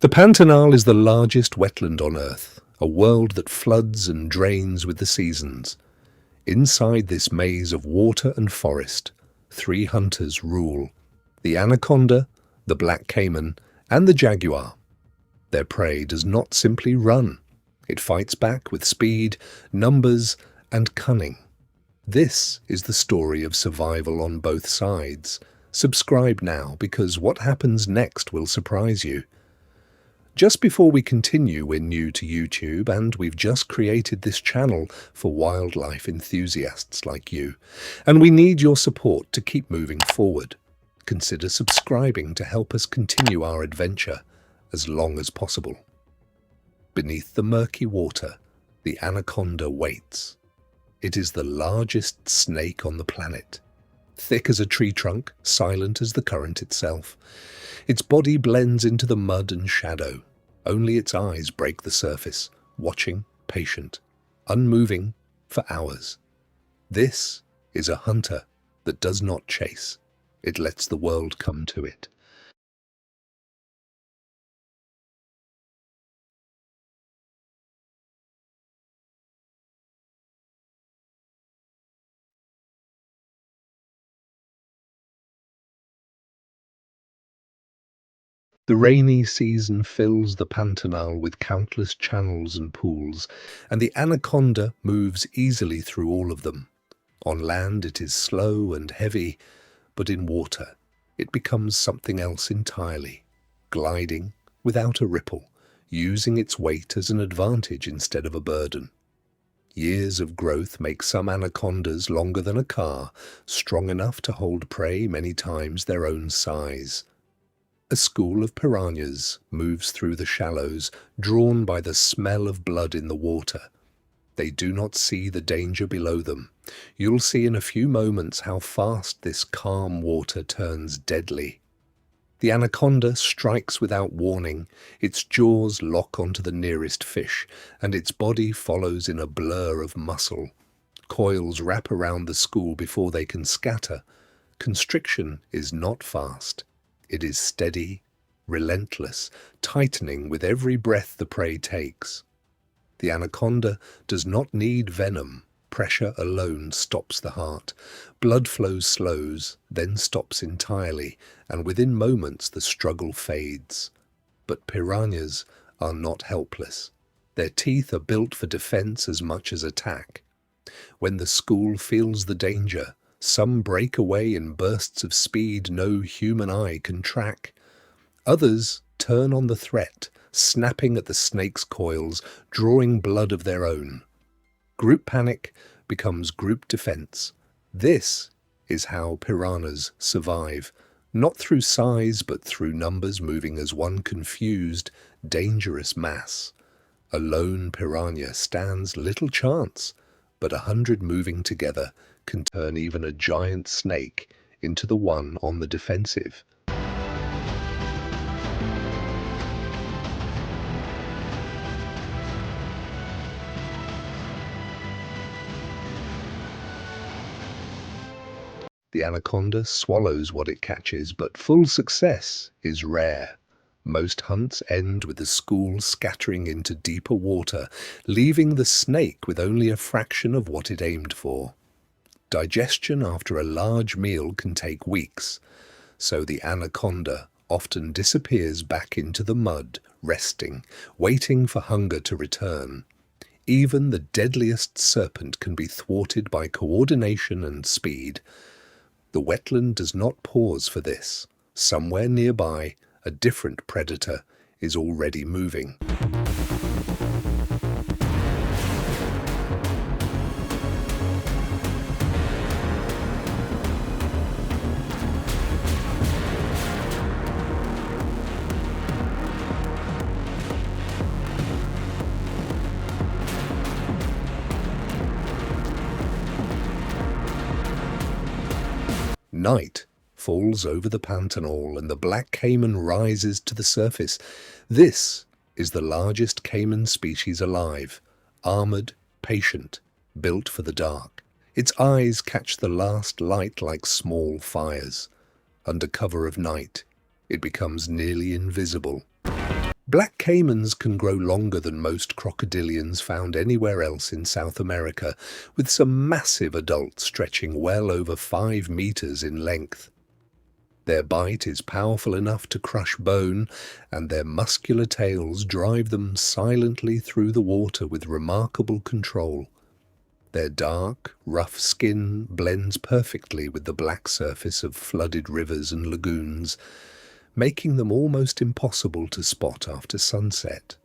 The Pantanal is the largest wetland on Earth, a world that floods and drains with the seasons. Inside this maze of water and forest, three hunters rule: the anaconda, the black cayman, and the jaguar. Their prey does not simply run. It fights back with speed, numbers, and cunning. This is the story of survival on both sides. Subscribe now, because what happens next will surprise you. Just before we continue, we're new to YouTube and we've just created this channel for wildlife enthusiasts like you. And we need your support to keep moving forward. Consider subscribing to help us continue our adventure as long as possible. Beneath the murky water, the anaconda waits. It is the largest snake on the planet. Thick as a tree trunk, silent as the current itself. Its body blends into the mud and shadow. Only its eyes break the surface, watching, patient, unmoving for hours. This is a hunter that does not chase. It lets the world come to it. The rainy season fills the Pantanal with countless channels and pools, and the anaconda moves easily through all of them. On land it is slow and heavy, but in water it becomes something else entirely, gliding without a ripple, using its weight as an advantage instead of a burden. Years of growth make some anacondas longer than a car, strong enough to hold prey many times their own size. A school of piranhas moves through the shallows, drawn by the smell of blood in the water. They do not see the danger below them. You'll see in a few moments how fast this calm water turns deadly. The anaconda strikes without warning. Its jaws lock onto the nearest fish, and its body follows in a blur of muscle. Coils wrap around the school before they can scatter. Constriction is not fast. It is steady, relentless, tightening with every breath the prey takes. The anaconda does not need venom. Pressure alone stops the heart. Blood flow slows, then stops entirely, and within moments the struggle fades. But piranhas are not helpless. Their teeth are built for defense as much as attack. When the school feels the danger, some break away in bursts of speed no human eye can track. Others turn on the threat, snapping at the snake's coils, drawing blood of their own. Group panic becomes group defense. This is how piranhas survive, not through size but through numbers moving as one confused, dangerous mass. A lone piranha stands little chance, but 100 moving together can turn even a giant snake into the one on the defensive. The anaconda swallows what it catches, but full success is rare. Most hunts end with the school scattering into deeper water, leaving the snake with only a fraction of what it aimed for. Digestion after a large meal can take weeks, so the anaconda often disappears back into the mud, resting, waiting for hunger to return. Even the deadliest serpent can be thwarted by coordination and speed. The wetland does not pause for this. Somewhere nearby, a different predator is already moving. Night falls over the Pantanal and the black cayman rises to the surface. This is the largest cayman species alive, armored, patient, built for the dark. Its eyes catch the last light like small fires. Under cover of night, it becomes nearly invisible. Black caimans can grow longer than most crocodilians found anywhere else in South America, with some massive adults stretching well over 5 meters in length. Their bite is powerful enough to crush bone, and their muscular tails drive them silently through the water with remarkable control. Their dark, rough skin blends perfectly with the black surface of flooded rivers and lagoons, making them almost impossible to spot after sunset.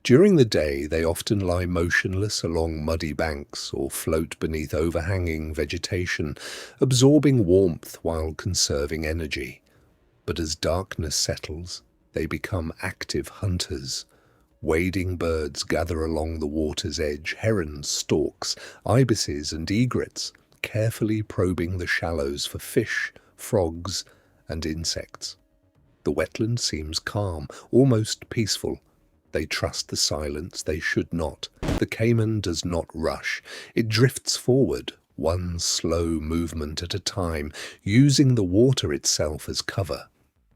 During the day, they often lie motionless along muddy banks or float beneath overhanging vegetation, absorbing warmth while conserving energy. But as darkness settles, they become active hunters. Wading birds gather along the water's edge, herons, storks, ibises, and egrets, carefully probing the shallows for fish, frogs, and insects. The wetland seems calm, almost peaceful. They trust the silence they should not. The cayman does not rush. It drifts forward, one slow movement at a time, using the water itself as cover.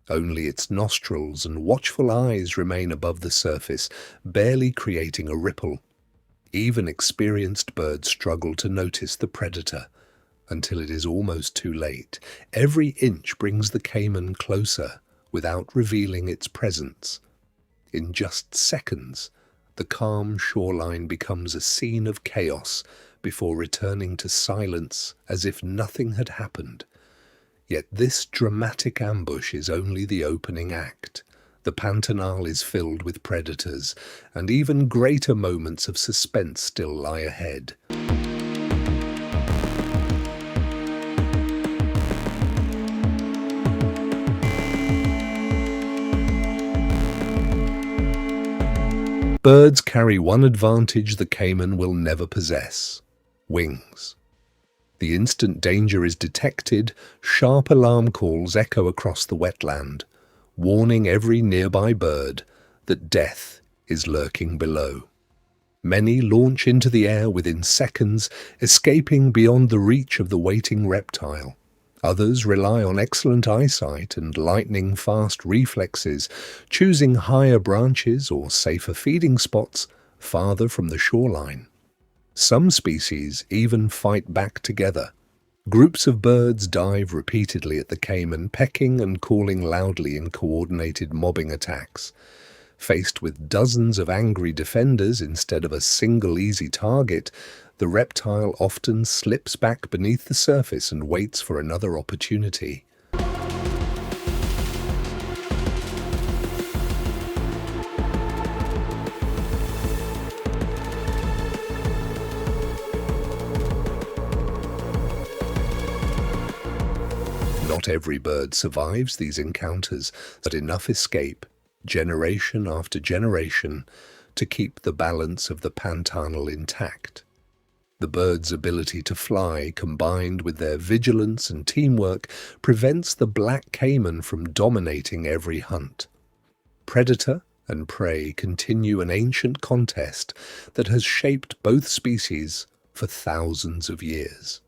Only its nostrils and watchful eyes remain above the surface, barely creating a ripple. Even experienced birds struggle to notice the predator, until it is almost too late. Every inch brings the cayman closer, without revealing its presence. In just seconds, the calm shoreline becomes a scene of chaos before returning to silence as if nothing had happened. Yet this dramatic ambush is only the opening act. The Pantanal is filled with predators, and even greater moments of suspense still lie ahead. Birds carry one advantage the cayman will never possess: wings. The instant danger is detected, sharp alarm calls echo across the wetland, warning every nearby bird that death is lurking below. Many launch into the air within seconds, escaping beyond the reach of the waiting reptile. Others rely on excellent eyesight and lightning-fast reflexes, choosing higher branches or safer feeding spots farther from the shoreline. Some species even fight back together. Groups of birds dive repeatedly at the cayman, pecking and calling loudly in coordinated mobbing attacks. Faced with dozens of angry defenders instead of a single easy target, the reptile often slips back beneath the surface and waits for another opportunity. Not every bird survives these encounters, but enough escape, generation after generation, to keep the balance of the Pantanal intact. The bird's ability to fly, combined with their vigilance and teamwork, prevents the black cayman from dominating every hunt. Predator and prey continue an ancient contest that has shaped both species for thousands of years.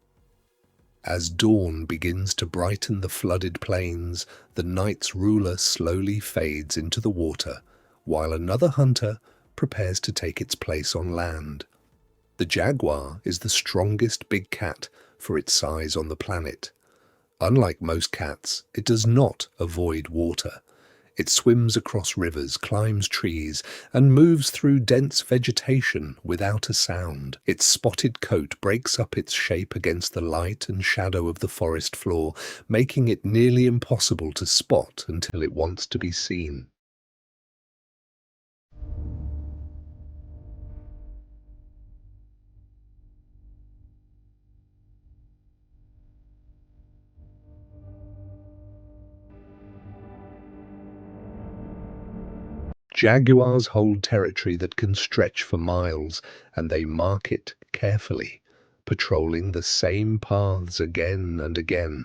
As dawn begins to brighten the flooded plains, the night's ruler slowly fades into the water, while another hunter prepares to take its place on land. The jaguar is the strongest big cat for its size on the planet. Unlike most cats, it does not avoid water. It swims across rivers, climbs trees, and moves through dense vegetation without a sound. Its spotted coat breaks up its shape against the light and shadow of the forest floor, making it nearly impossible to spot until it wants to be seen. Jaguars hold territory that can stretch for miles, and they mark it carefully, patrolling the same paths again and again.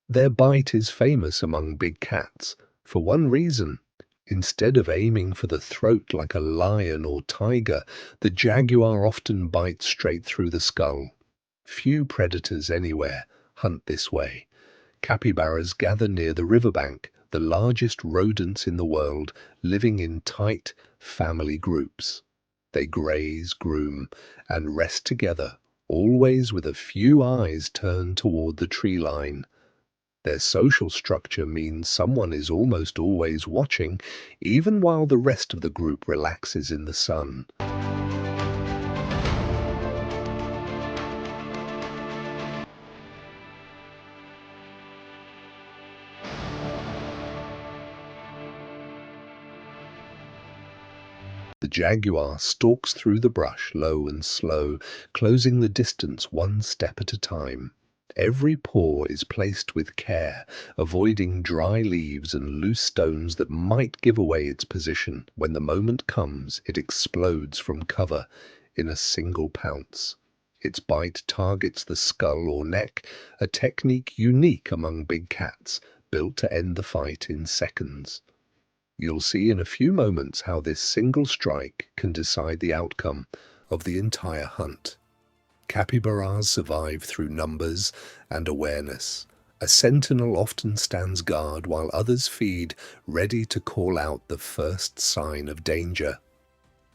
Their bite is famous among big cats, for one reason. Instead of aiming for the throat like a lion or tiger, the jaguar often bites straight through the skull. Few predators anywhere hunt this way. Capybaras gather near the riverbank, the largest rodents in the world, living in tight family groups. They graze, groom, and rest together, always with a few eyes turned toward the tree line. Their social structure means someone is almost always watching, even while the rest of the group relaxes in the sun. The jaguar stalks through the brush low and slow, closing the distance one step at a time. Every paw is placed with care, avoiding dry leaves and loose stones that might give away its position. When the moment comes, it explodes from cover in a single pounce. Its bite targets the skull or neck, a technique unique among big cats, built to end the fight in seconds. You'll see in a few moments how this single strike can decide the outcome of the entire hunt. Capybaras survive through numbers and awareness. A sentinel often stands guard while others feed, ready to call out the first sign of danger.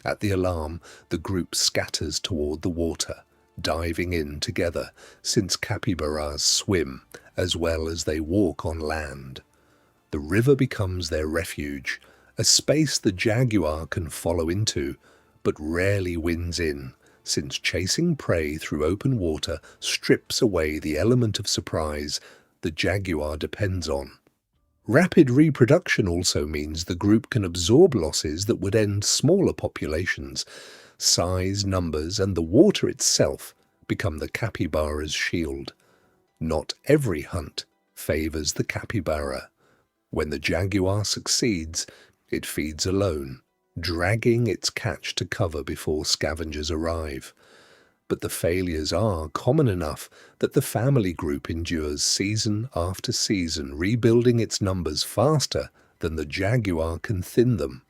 At the alarm, the group scatters toward the water, diving in together, since capybaras swim as well as they walk on land. The river becomes their refuge, a space the jaguar can follow into, but rarely wins in, since chasing prey through open water strips away the element of surprise the jaguar depends on. Rapid reproduction also means the group can absorb losses that would end smaller populations. Size, numbers, and the water itself become the capybara's shield. Not every hunt favors the capybara. When the jaguar succeeds, it feeds alone, dragging its catch to cover before scavengers arrive. But the failures are common enough that the family group endures season after season, rebuilding its numbers faster than the jaguar can thin them.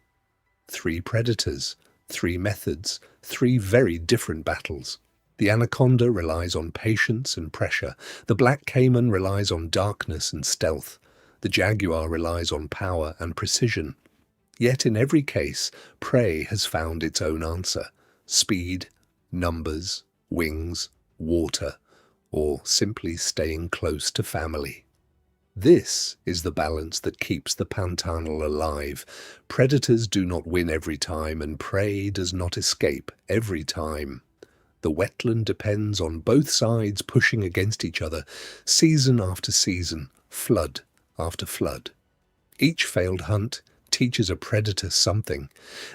3 predators, 3 methods, 3 very different battles. The anaconda relies on patience and pressure. The black cayman relies on darkness and stealth. The jaguar relies on power and precision. Yet in every case, prey has found its own answer: speed, numbers, wings, water, or simply staying close to family. This is the balance that keeps the Pantanal alive. Predators do not win every time, and prey does not escape every time. The wetland depends on both sides pushing against each other, season after season, flood after flood. Each failed hunt teaches a predator something,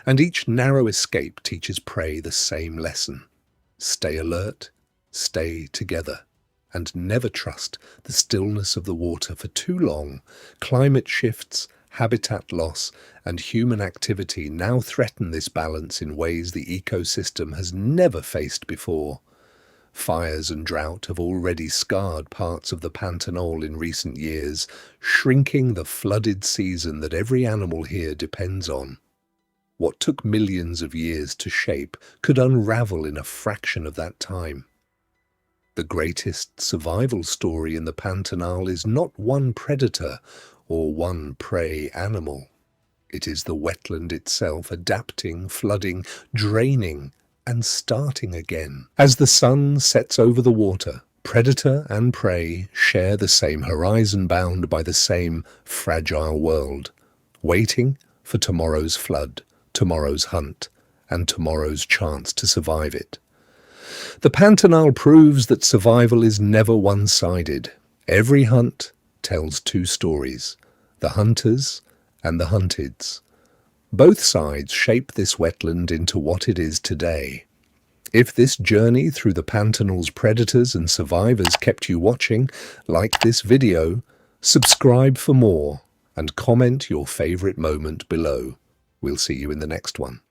and each narrow escape teaches prey the same lesson. Stay alert, stay together, and never trust the stillness of the water for too long. Climate shifts, habitat loss, and human activity now threaten this balance in ways the ecosystem has never faced before. Fires and drought have already scarred parts of the Pantanal in recent years, shrinking the flooded season that every animal here depends on. What took millions of years to shape could unravel in a fraction of that time. The greatest survival story in the Pantanal is not one predator or one prey animal. It is the wetland itself adapting, flooding, draining, and starting again. As the sun sets over the water, predator and prey share the same horizon bound by the same fragile world, waiting for tomorrow's flood, tomorrow's hunt, and tomorrow's chance to survive it. The Pantanal proves that survival is never one-sided. Every hunt tells 2 stories: the hunters and the hunteds. Both sides shape this wetland into what it is today. If this journey through the Pantanal's predators and survivors kept you watching, like this video, subscribe for more, and comment your favorite moment below. We'll see you in the next one.